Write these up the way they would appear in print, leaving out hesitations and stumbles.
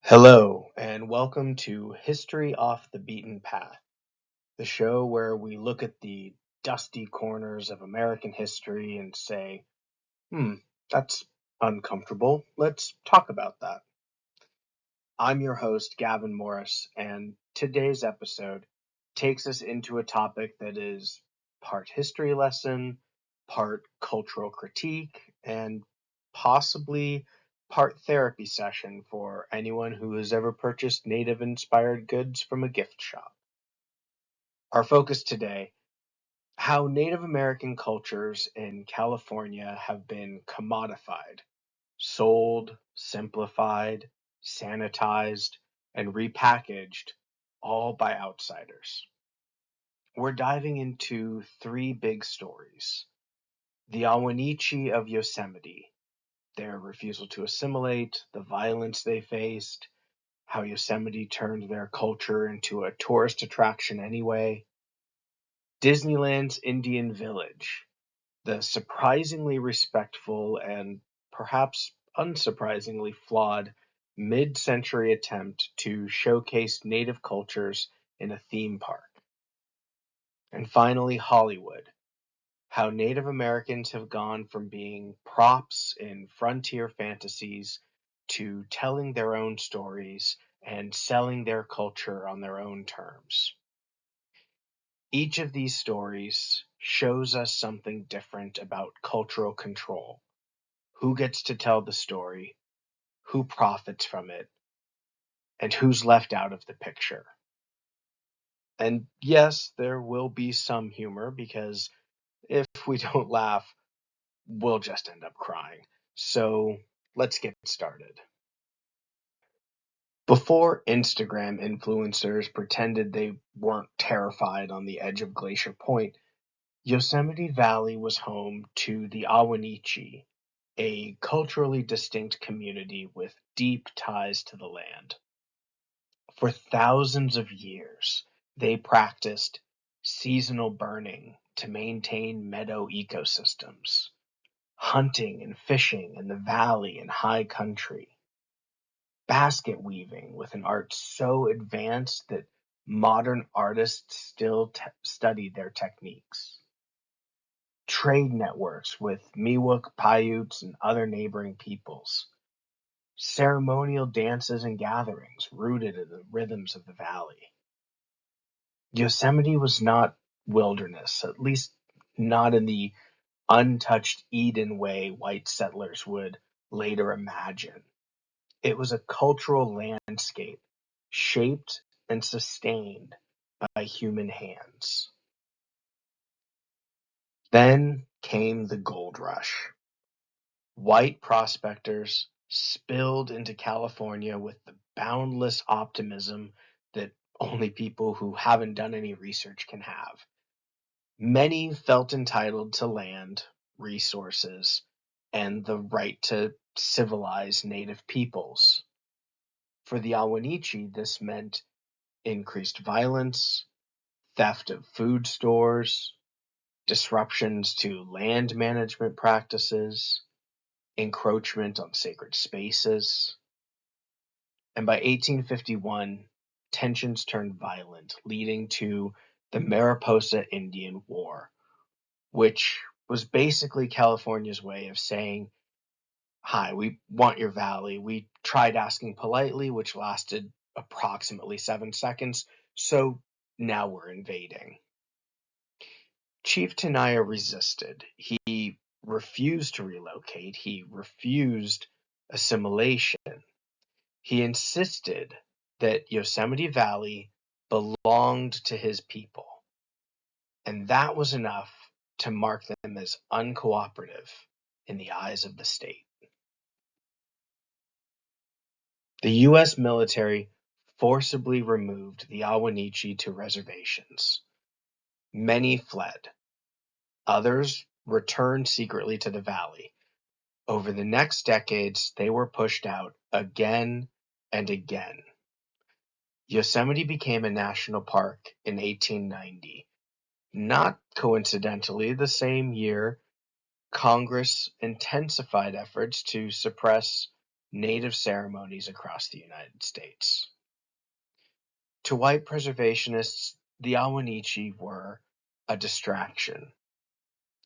Hello, and welcome to History Off the Beaten Path, the show where we look at the dusty corners of American history and say, that's uncomfortable. Let's talk about that. I'm your host, Gavin Morris, and today's episode takes us into a topic that is part history lesson, part cultural critique, and possibly part therapy session for anyone who has ever purchased native-inspired goods from a gift shop. Our focus today: how Native American cultures in California have been commodified, sold, simplified, sanitized, and repackaged, all by outsiders. We're diving into three big stories: the Awanichi of Yosemite, their refusal to assimilate, the violence they faced, how Yosemite turned their culture into a tourist attraction anyway; Disneyland's Indian Village, the surprisingly respectful and perhaps unsurprisingly flawed mid-century attempt to showcase native cultures in a theme park; and finally Hollywood, how Native Americans have gone from being props in frontier fantasies to telling their own stories and selling their culture on their own terms. Each of these stories shows us something different about cultural control: who gets to tell the story, who profits from it, and who's left out of the picture. And yes, there will be some humor, because if we don't laugh, we'll just end up crying. So let's get started. Before Instagram influencers pretended they weren't terrified on the edge of Glacier Point, Yosemite Valley was home to the Awanichi, a culturally distinct community with deep ties to the land. For thousands of years, they practiced seasonal burning to maintain meadow ecosystems, hunting and fishing in the valley and high country, basket weaving with an art so advanced that modern artists still study their techniques, trade networks with Miwok, Paiutes, and other neighboring peoples, ceremonial dances and gatherings rooted in the rhythms of the valley. Yosemite was not wilderness, at least not in the untouched Eden way white settlers would later imagine. It was a cultural landscape shaped and sustained by human hands. Then came the gold rush. White prospectors spilled into California with the boundless optimism that only people who haven't done any research can have. Many felt entitled to land, resources, and the right to civilize native peoples. For the Awanichi, this meant increased violence, theft of food stores, disruptions to land management practices, encroachment on sacred spaces. And by 1851, tensions turned violent, leading to the Mariposa Indian War, which was basically California's way of saying, "Hi, we want your valley. We tried asking politely, which lasted approximately 7 seconds, so now we're invading." Chief Tenaya resisted. He refused to relocate. He refused assimilation. He insisted that Yosemite Valley belonged to his people, and that was enough to mark them as uncooperative in the eyes of the state. The U.S. military forcibly removed the Awanichi to reservations. Many fled. Others returned secretly to the valley. Over the next decades, they were pushed out again and again. Yosemite became a national park in 1890. Not coincidentally, the same year Congress intensified efforts to suppress Native ceremonies across the United States. To white preservationists, the Awanichi were a distraction.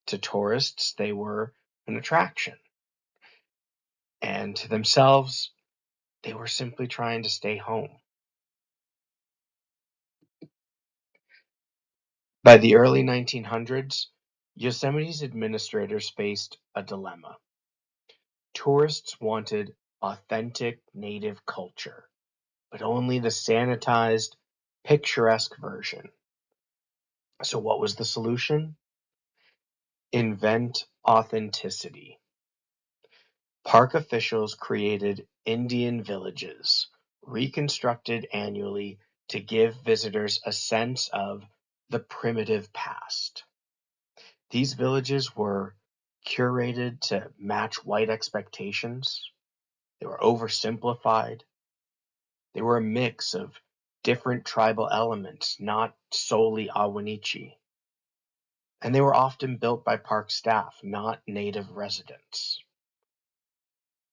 To tourists, they were an attraction. And to themselves, they were simply trying to stay home. By the early 1900s, Yosemite's administrators faced a dilemma. Tourists wanted authentic native culture, but only the sanitized, picturesque version. So what was the solution? Invent authenticity. Park officials created Indian villages, reconstructed annually to give visitors a sense of the primitive past. These villages were curated to match white expectations. They were oversimplified. They were a mix of different tribal elements, not solely Awanichi. And they were often built by park staff, not native residents.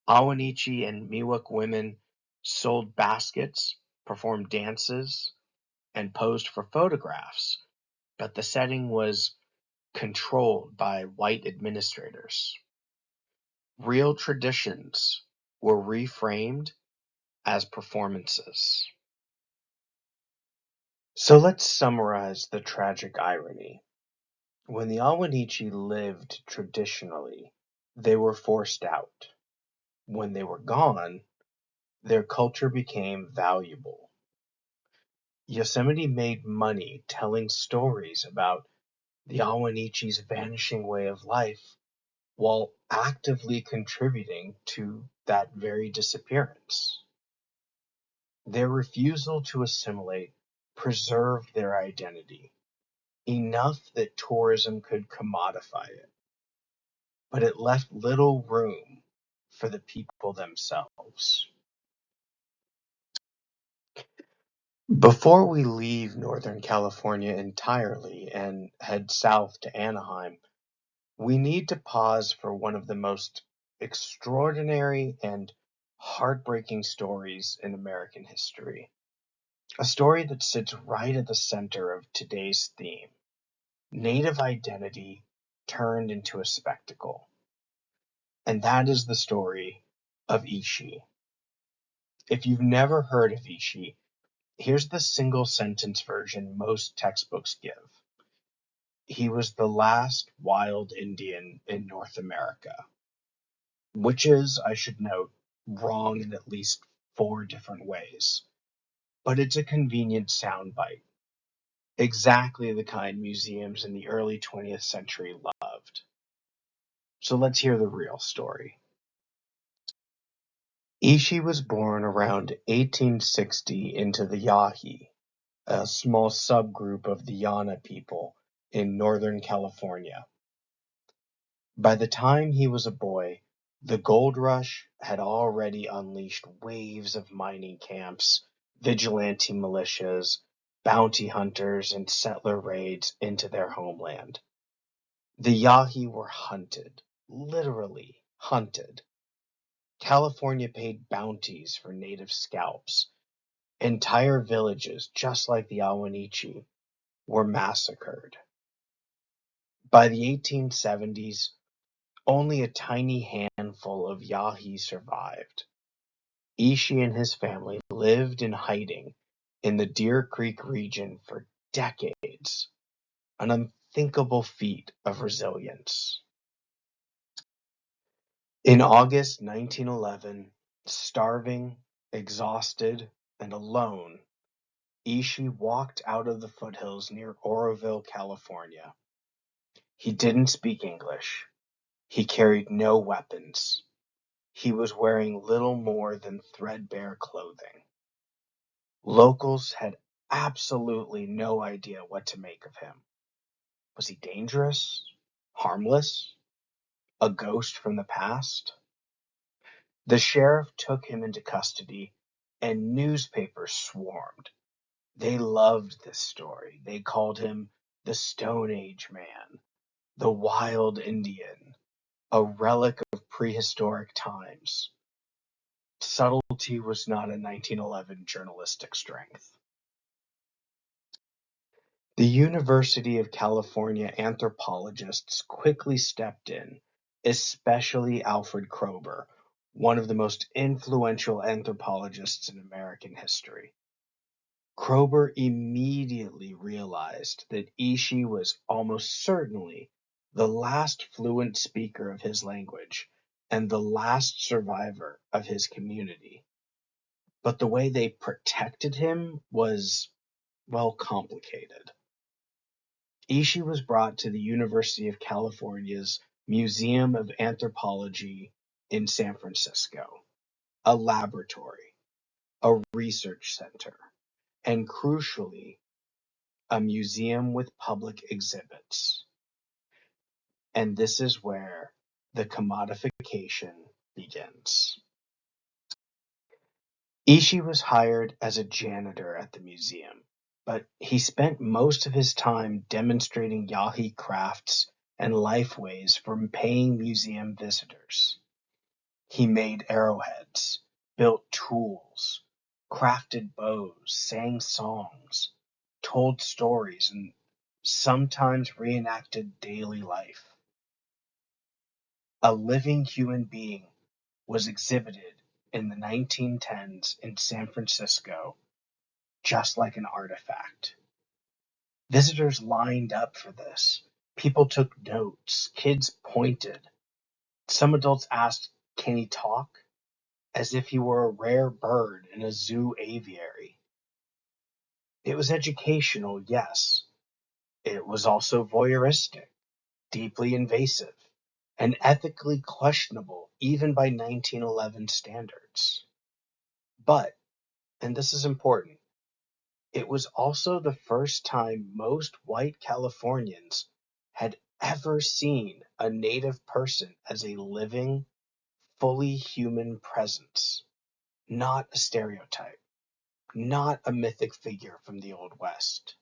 Awanichi and Miwok women sold baskets, performed dances, and posed for photographs, but the setting was controlled by white administrators. Real traditions were reframed as performances. So let's summarize the tragic irony. When the Awanichi lived traditionally, they were forced out. When they were gone, their culture became valuable. Yosemite made money telling stories about the Awanichi's vanishing way of life while actively contributing to that very disappearance. Their refusal to assimilate preserved their identity, enough that tourism could commodify it, but it left little room for the people themselves. Before we leave Northern California entirely and head south to Anaheim, we need to pause for one of the most extraordinary and heartbreaking stories in American history. A story that sits right at the center of today's theme: Native identity turned into a spectacle. And that is the story of Ishi. If you've never heard of Ishi, here's the single sentence version most textbooks give. He was the last wild Indian in North America, which is, I should note, wrong in at least 4 different ways. But it's a convenient soundbite, exactly the kind museums in the early 20th century loved. So let's hear the real story. Ishi was born around 1860 into the Yahi, a small subgroup of the Yana people in Northern California. By the time he was a boy, the gold rush had already unleashed waves of mining camps, vigilante militias, bounty hunters, and settler raids into their homeland. The Yahi were hunted, literally hunted. California paid bounties for native scalps. Entire villages, just like the Awanichi, were massacred. By the 1870s, only a tiny handful of Yahi survived. Ishi and his family lived in hiding in the Deer Creek region for decades, an unthinkable feat of resilience. In August 1911, starving, exhausted, and alone, Ishi walked out of the foothills near Oroville, California. He didn't speak English. He carried no weapons. He was wearing little more than threadbare clothing. Locals had absolutely no idea what to make of him. Was he dangerous? Harmless? A ghost from the past? The sheriff took him into custody, and newspapers swarmed. They loved this story. They called him the Stone Age Man, the Wild Indian, a relic of prehistoric times. Subtlety was not a 1911 journalistic strength. The University of California anthropologists quickly stepped in, especially Alfred Kroeber, one of the most influential anthropologists in American history. Kroeber immediately realized that Ishi was almost certainly the last fluent speaker of his language and the last survivor of his community. But the way they protected him was, well, complicated. Ishi was brought to the University of California's Museum of Anthropology in San Francisco, a laboratory, a research center, and crucially, a museum with public exhibits. And this is where the commodification begins. Ishi was hired as a janitor at the museum, but he spent most of his time demonstrating Yahi crafts and lifeways for paying museum visitors. He made arrowheads, built tools, crafted bows, sang songs, told stories, and sometimes reenacted daily life. A living human being was exhibited in the 1910s in San Francisco, just like an artifact. Visitors lined up for this. People took notes. Kids pointed. Some adults asked, "Can he talk?" as if he were a rare bird in a zoo aviary. It was educational, yes. It was also voyeuristic, deeply invasive, and ethically questionable even by 1911 standards. But, and this is important, it was also the first time most white Californians had ever seen a Native person as a living, fully human presence, not a stereotype, not a mythic figure from the Old West.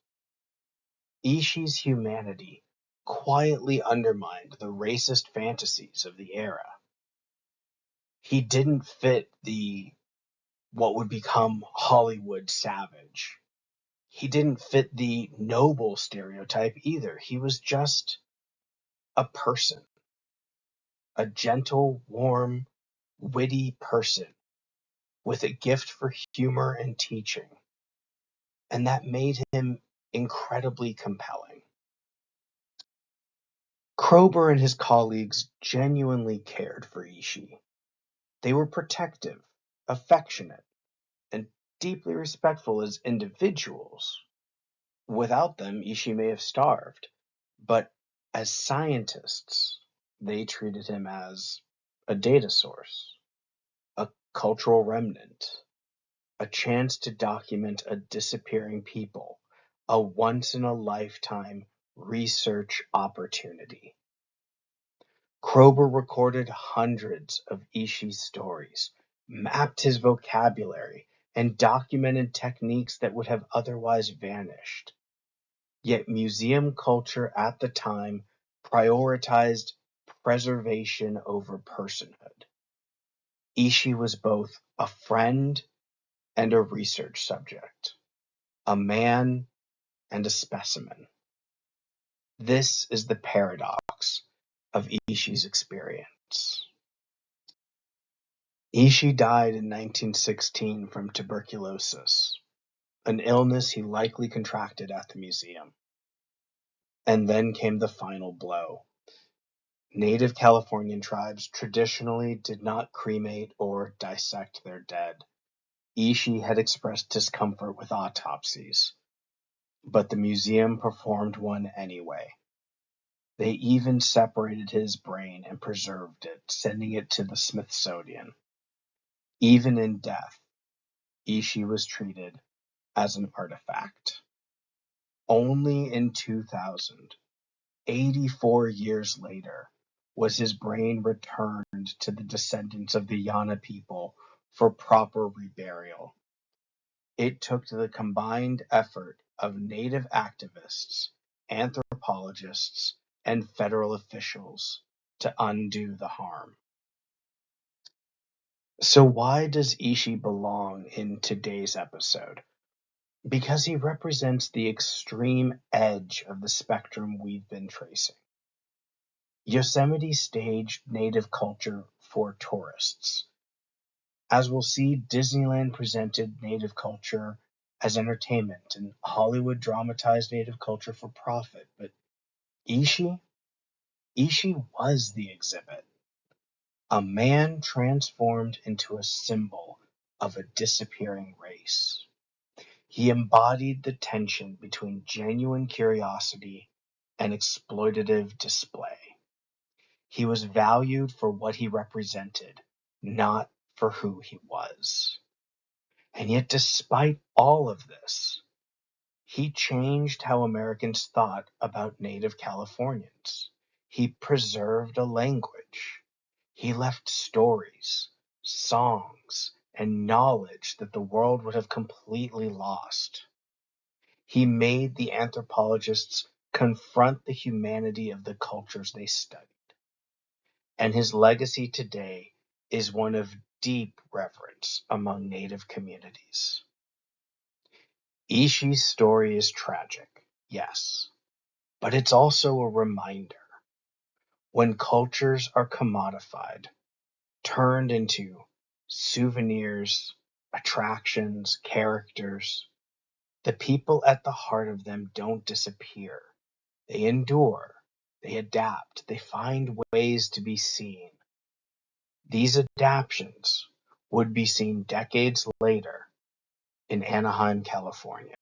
Ishi's humanity quietly undermined the racist fantasies of the era. He didn't fit the what would become Hollywood savage. He didn't fit the noble stereotype either. He was just a person, a gentle, warm, witty person with a gift for humor and teaching. And that made him incredibly compelling. Kroeber and his colleagues genuinely cared for Ishi. They were protective, affectionate, and deeply respectful as individuals. Without them, Ishi may have starved. But as scientists, they treated him as a data source, a cultural remnant, a chance to document a disappearing people, a once-in-a-lifetime research opportunity. Kroeber recorded hundreds of Ishi's stories, mapped his vocabulary, and documented techniques that would have otherwise vanished. Yet museum culture at the time prioritized preservation over personhood. Ishi was both a friend and a research subject, a man and a specimen. This is the paradox of Ishi's experience. Ishi died in 1916 from tuberculosis, an illness he likely contracted at the museum. And then came the final blow. Native Californian tribes traditionally did not cremate or dissect their dead. Ishi had expressed discomfort with autopsies, but the museum performed one anyway. They even separated his brain and preserved it, sending it to the Smithsonian. Even in death, Ishi was treated as an artifact. Only in 2000, 84 years later, was his brain returned to the descendants of the Yana people for proper reburial. It took the combined effort of Native activists, anthropologists, and federal officials to undo the harm. So, why does Ishi belong in today's episode? Because he represents the extreme edge of the spectrum we've been tracing. Yosemite staged native culture for tourists. As we'll see, Disneyland presented native culture as entertainment, and Hollywood dramatized native culture for profit. But Ishi? Ishi was the exhibit. A man transformed into a symbol of a disappearing race. He embodied the tension between genuine curiosity and exploitative display. He was valued for what he represented, not for who he was. And yet, despite all of this, he changed how Americans thought about Native Californians. He preserved a language. He left stories, songs, and knowledge that the world would have completely lost. He made the anthropologists confront the humanity of the cultures they studied. And his legacy today is one of deep reverence among Native communities. Ishi's story is tragic, yes, but it's also a reminder. When cultures are commodified, turned into souvenirs, attractions, characters, the people at the heart of them don't disappear. They endure, they adapt, they find ways to be seen. These adaptations would be seen decades later in Anaheim, California.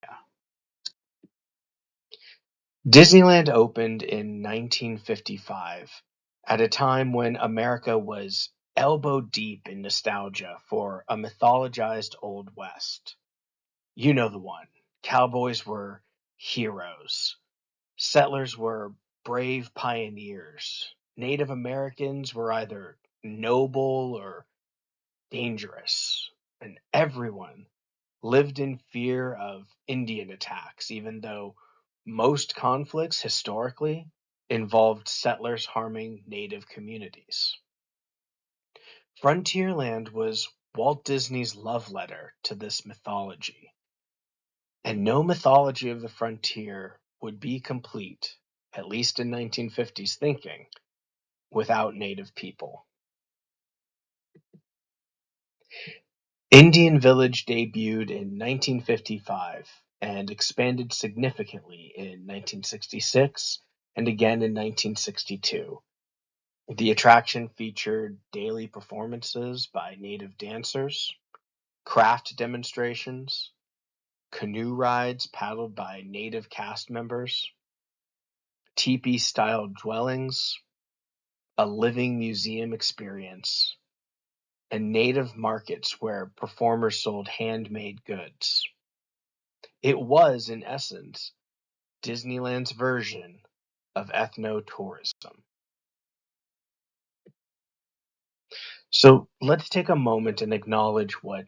Disneyland opened in 1955 at a time when America was elbow deep in nostalgia for a mythologized Old West. You know the one. Cowboys were heroes. Settlers were brave pioneers. Native Americans were either noble or dangerous. And everyone lived in fear of Indian attacks, even though most conflicts historically involved settlers harming native communities. Frontierland was Walt Disney's love letter to this mythology, and no mythology of the frontier would be complete, at least in 1950s thinking, without native people. Indian Village debuted in 1955 and expanded significantly in 1966 and again in 1962. The attraction featured daily performances by native dancers, craft demonstrations, canoe rides paddled by native cast members, teepee-style dwellings, a living museum experience, and native markets where performers sold handmade goods. It was, in essence, Disneyland's version of ethno-tourism. So let's take a moment and acknowledge what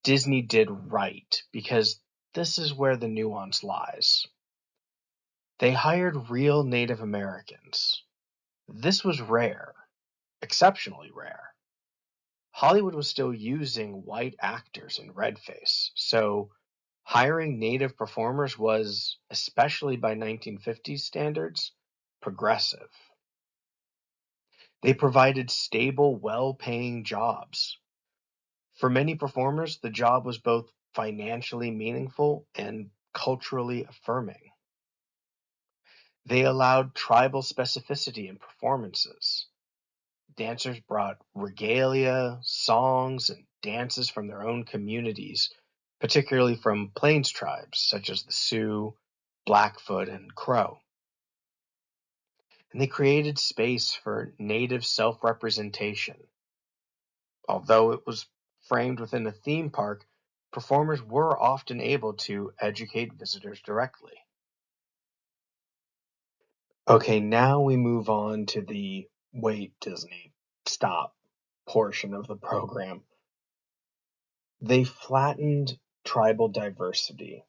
Disney did right, because this is where the nuance lies. They hired real Native Americans. This was rare, exceptionally rare. Hollywood was still using white actors in redface, so hiring native performers was, especially by 1950s standards, progressive. They provided stable, well-paying jobs. For many performers, the job was both financially meaningful and culturally affirming. They allowed tribal specificity in performances. Dancers brought regalia, songs, and dances from their own communities, particularly from Plains tribes such as the Sioux, Blackfoot, and Crow. And they created space for native self-representation. Although it was framed within a theme park, performers were often able to educate visitors directly. Okay, now we move on to the wait, Disney, stop portion of the program. They flattened tribal diversity.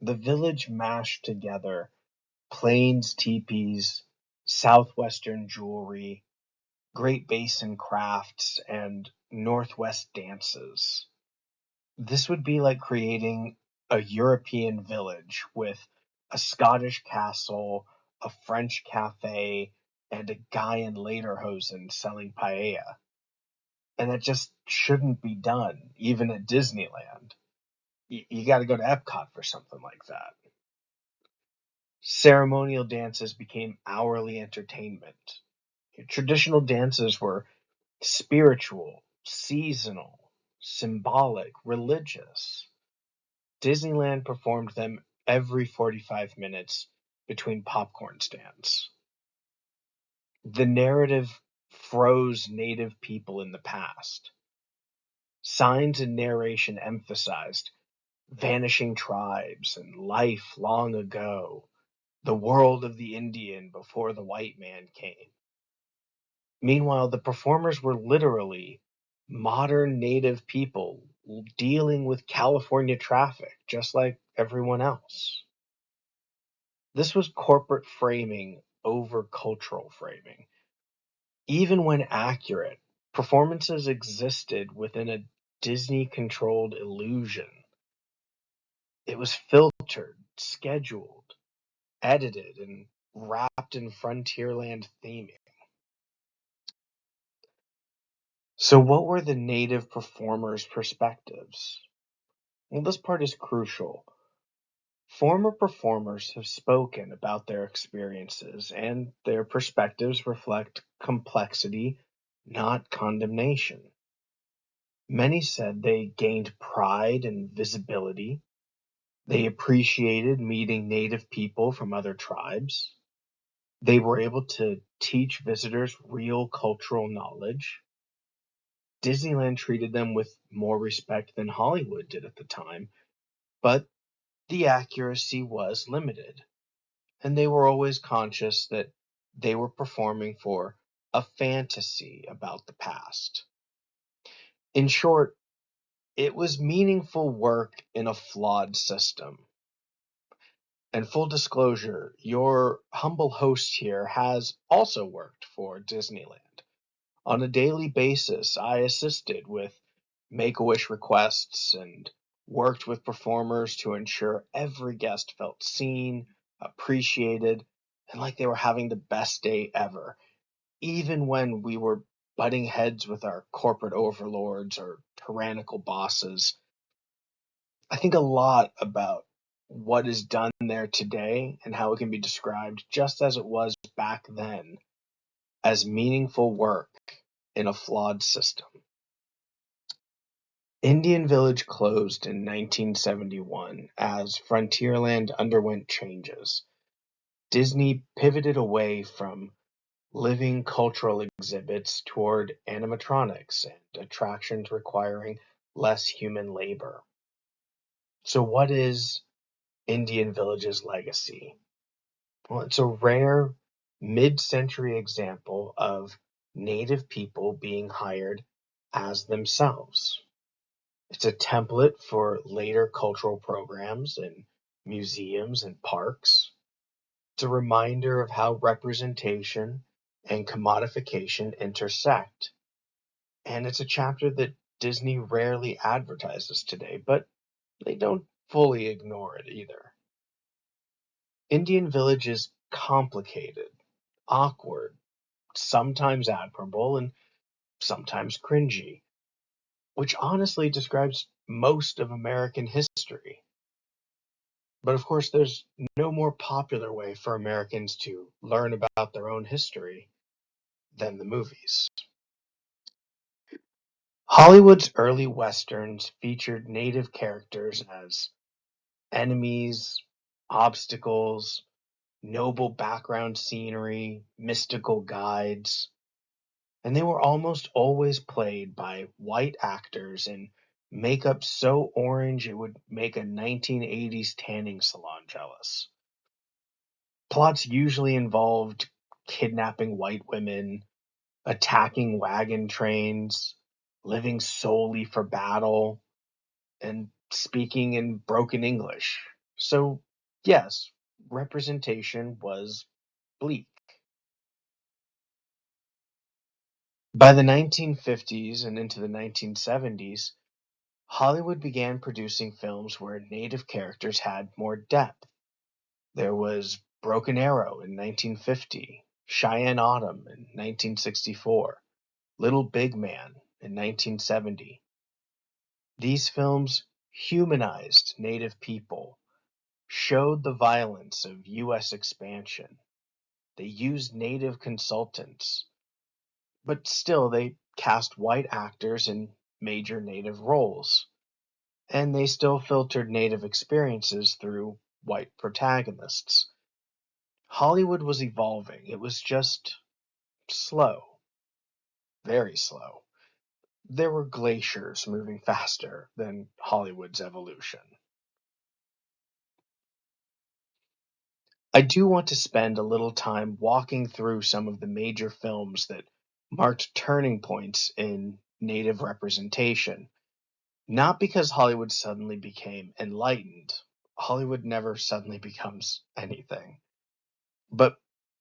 The village mashed together Plains teepees, southwestern jewelry, Great Basin crafts, and Northwest dances. This would be like creating a European village with a Scottish castle, a French cafe, and a guy in lederhosen selling paella. And that just shouldn't be done, even at Disneyland. You got to go to Epcot for something like that. Ceremonial dances became hourly entertainment. Traditional dances were spiritual, seasonal, symbolic, religious. Disneyland performed them every 45 minutes between popcorn stands. The narrative froze native people in the past. Signs and narration emphasized vanishing tribes and life long ago, the world of the Indian before the white man came. Meanwhile, the performers were literally modern native people dealing with California traffic just like everyone else. This was corporate framing over cultural framing. Even when accurate, performances existed within a Disney controlled illusion. It was filtered, scheduled, edited, and wrapped in Frontierland theming. So, what were the native performers' perspectives? Well, this part is crucial. Former performers have spoken about their experiences, and their perspectives reflect complexity, not condemnation. Many said they gained pride and visibility. They appreciated meeting native people from other tribes. They were able to teach visitors real cultural knowledge. Disneyland treated them with more respect than Hollywood did at the time, but the accuracy was limited, and they were always conscious that they were performing for a fantasy about the past. In short, it was meaningful work in a flawed system. And full disclosure, your humble host here has also worked for Disneyland. On a daily basis, I assisted with Make-A-Wish requests and worked with performers to ensure every guest felt seen, appreciated, and like they were having the best day ever, even when we were butting heads with our corporate overlords or tyrannical bosses. I think a lot about what is done there today and how it can be described just as it was back then as meaningful work in a flawed system. Indian Village closed in 1971 as Frontierland underwent changes. Disney pivoted away from living cultural exhibits toward animatronics and attractions requiring less human labor. So, what is Indian Village's legacy? Well, it's a rare mid century example of native people being hired as themselves. It's a template for later cultural programs in museums and parks. It's a reminder of how representation and commodification intersect. And it's a chapter that Disney rarely advertises today, but they don't fully ignore it either. Indian Village is complicated, awkward, sometimes admirable, and sometimes cringy, which honestly describes most of American history. But of course, there's no more popular way for Americans to learn about their own history than the movies. Hollywood's early westerns featured native characters as enemies, obstacles, noble background scenery, mystical guides, and they were almost always played by white actors in makeup so orange it would make a 1980s tanning salon jealous. Plots usually involved kidnapping white women, attacking wagon trains, living solely for battle, and speaking in broken English. So, yes, representation was bleak. By the 1950s and into the 1970s, Hollywood began producing films where native characters had more depth. There was Broken Arrow in 1950, Cheyenne Autumn in 1964, Little Big Man in 1970. These films humanized native people, showed the violence of U.S. expansion. They used native consultants, but still they cast white actors in major native roles, and they still filtered native experiences through white protagonists. Hollywood was evolving. It was just slow, very slow. There were glaciers moving faster than Hollywood's evolution. I do want to spend a little time walking through some of the major films that marked turning points in native representation. Not because Hollywood suddenly became enlightened. Hollywood never suddenly becomes anything. But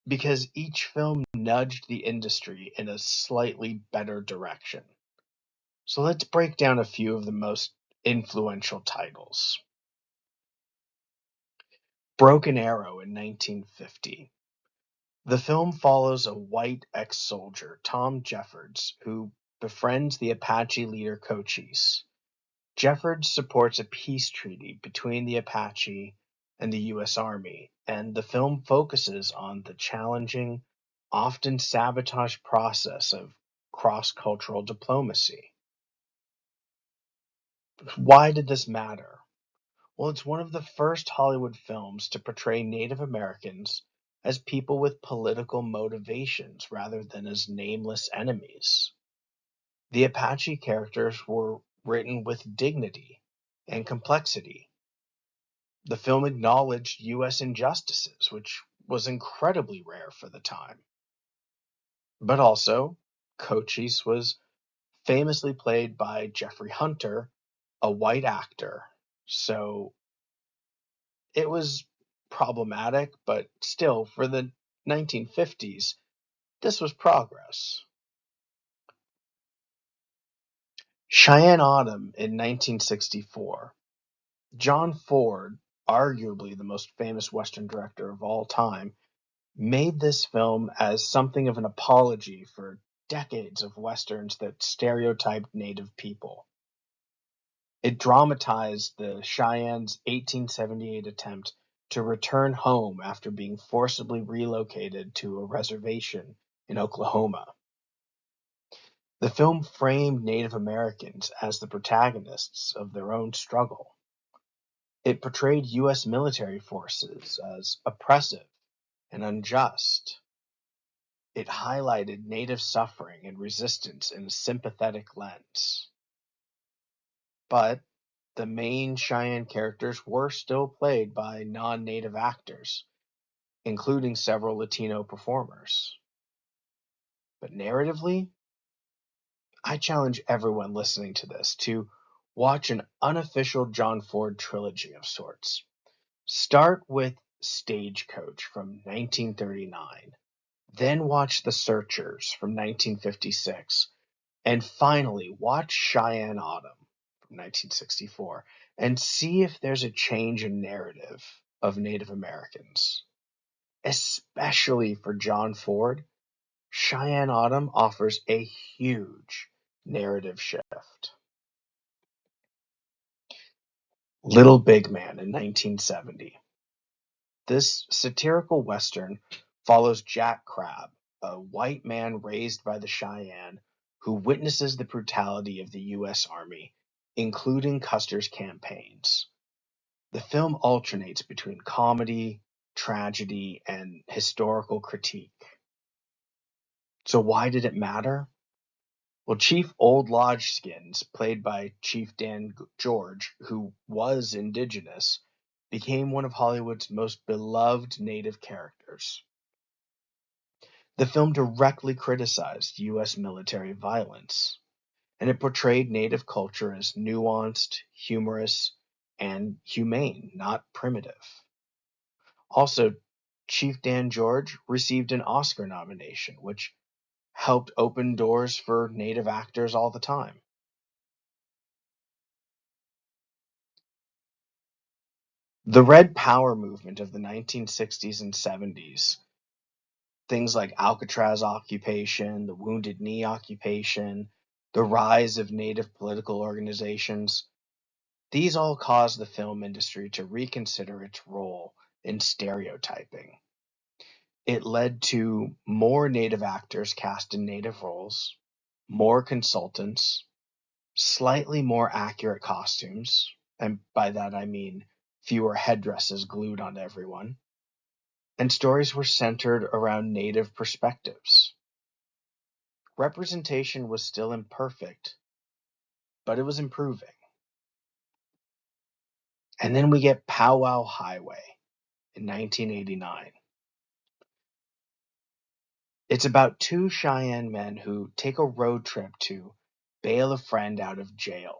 because each film nudged the industry in a slightly better direction. So let's break down a few of the most influential titles. Broken Arrow in 1950. The film follows a white ex-soldier, Tom Jeffords, who befriends the Apache leader Cochise. Jeffords supports a peace treaty between the Apache and the U.S. Army, and the film focuses on the challenging, often sabotaged process of cross-cultural diplomacy. Why did this matter? Well, it's one of the first Hollywood films to portray Native Americans as people with political motivations rather than as nameless enemies. The Apache characters were written with dignity and complexity. The film acknowledged U.S. injustices, which was incredibly rare for the time. But also, Cochise was famously played by Jeffrey Hunter, a white actor. So it was problematic, but still, for the 1950s, this was progress. Cheyenne Autumn in 1964. John Ford, arguably the most famous Western director of all time, made this film as something of an apology for decades of Westerns that stereotyped Native people. It dramatized the Cheyennes' 1878 attempt to return home after being forcibly relocated to a reservation in Oklahoma. The film framed Native Americans as the protagonists of their own struggle. It portrayed U.S. military forces as oppressive and unjust. It highlighted Native suffering and resistance in a sympathetic lens. But the main Cheyenne characters were still played by non-Native actors, including several Latino performers. But narratively, I challenge everyone listening to this to watch an unofficial John Ford trilogy of sorts. Start with Stagecoach from 1939, then watch The Searchers from 1956, and finally watch Cheyenne Autumn from 1964 and see if there's a change in narrative of Native Americans. Especially for John Ford, Cheyenne Autumn offers a huge narrative shift. Little Big Man in 1970. This satirical Western follows Jack Crabb, a white man raised by the Cheyenne who witnesses the brutality of the U.S. Army, including Custer's campaigns. The film alternates between comedy, tragedy, and historical critique. So why did it matter? Well, Chief Old Lodge Skins, played by Chief Dan George, who was indigenous, became one of Hollywood's most beloved Native characters. The film directly criticized U.S. military violence, and it portrayed Native culture as nuanced, humorous, and humane, not primitive. Also, Chief Dan George received an Oscar nomination, which helped open doors for Native actors all the time. The Red Power movement of the 1960s and 70s, things like Alcatraz occupation, the Wounded Knee occupation, the rise of Native political organizations, these all caused the film industry to reconsider its role in stereotyping. It led to more Native actors cast in Native roles, more consultants, slightly more accurate costumes, and by that I mean fewer headdresses glued on everyone, and stories were centered around Native perspectives. Representation was still imperfect, but it was improving. And then we get Powwow Highway in 1989. It's about two Cheyenne men who take a road trip to bail a friend out of jail.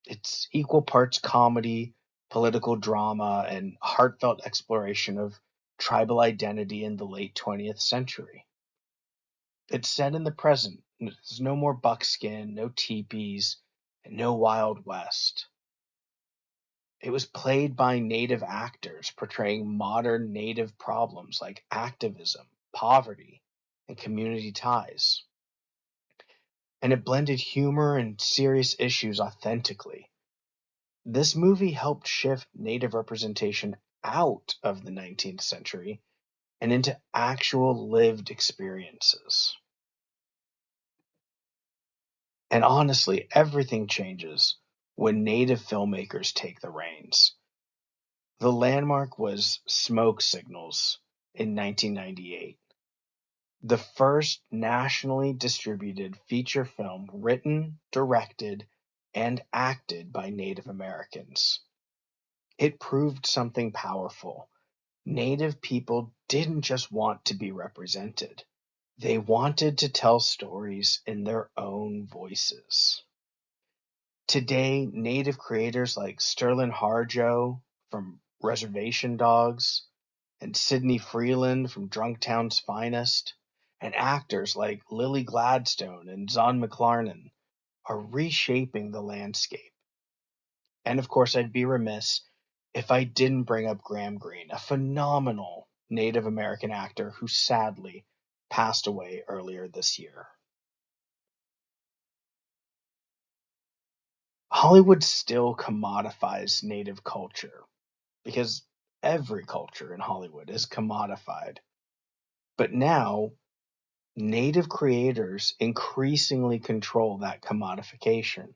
It's equal parts comedy, political drama, and heartfelt exploration of tribal identity in the late 20th century. It's set in the present. There's no more buckskin, no teepees, and no Wild West. It was played by Native actors portraying modern Native problems like activism, poverty, and community ties. And it blended humor and serious issues authentically. This movie helped shift Native representation out of the 19th century and into actual lived experiences. And honestly, everything changes when Native filmmakers take the reins. The landmark was Smoke Signals in 1998, the first nationally distributed feature film written, directed, and acted by Native Americans. It proved something powerful. Native people didn't just want to be represented, they wanted to tell stories in their own voices. Today, Native creators like Sterling Harjo from Reservation Dogs and Sidney Freeland from Drunktown's Finest, and actors like Lily Gladstone and Zon McLarnon are reshaping the landscape. And of course, I'd be remiss if I didn't bring up Graham Greene, a phenomenal Native American actor who sadly passed away earlier this year. Hollywood still commodifies Native culture because every culture in Hollywood is commodified. But now, Native creators increasingly control that commodification.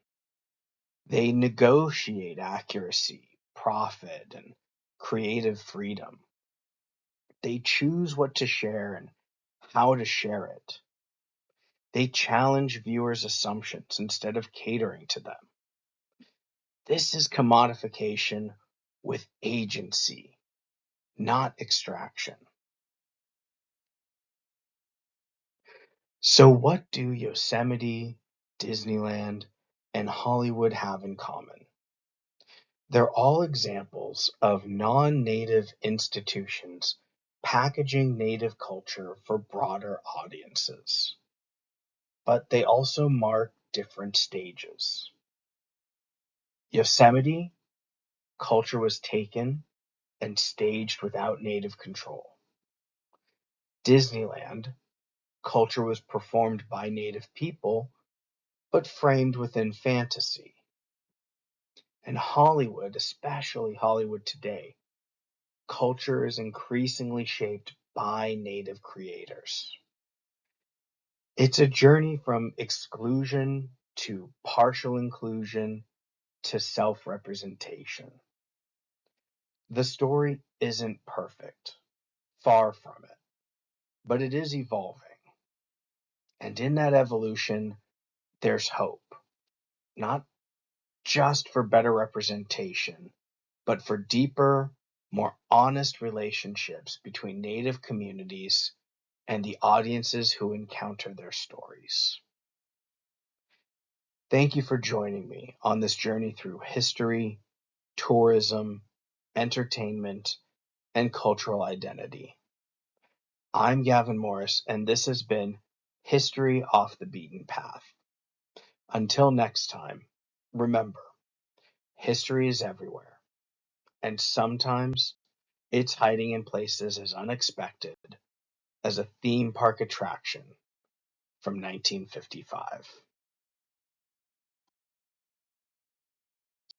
They negotiate accuracy, profit, and creative freedom. They choose what to share and how to share it. They challenge viewers' assumptions instead of catering to them. This is commodification with agency, not extraction. So, what do Yosemite, Disneyland, and Hollywood have in common? They're all examples of non native institutions packaging native culture for broader audiences. But they also mark different stages. Yosemite, culture was taken and staged without native control. Disneyland, culture was performed by native people but framed within fantasy. And Hollywood, especially Hollywood today, culture is increasingly shaped by native creators. It's a journey from exclusion to partial inclusion to self representation. The story isn't perfect, far from it, but it is evolving. And in that evolution, there's hope, not just for better representation, but for deeper, more honest relationships between Native communities and the audiences who encounter their stories. Thank you for joining me on this journey through history, tourism, entertainment, and cultural identity. I'm Gavin Morris, and this has been History Off the Beaten Path. Until next time, remember, history is everywhere, and sometimes it's hiding in places as unexpected as a theme park attraction from 1955.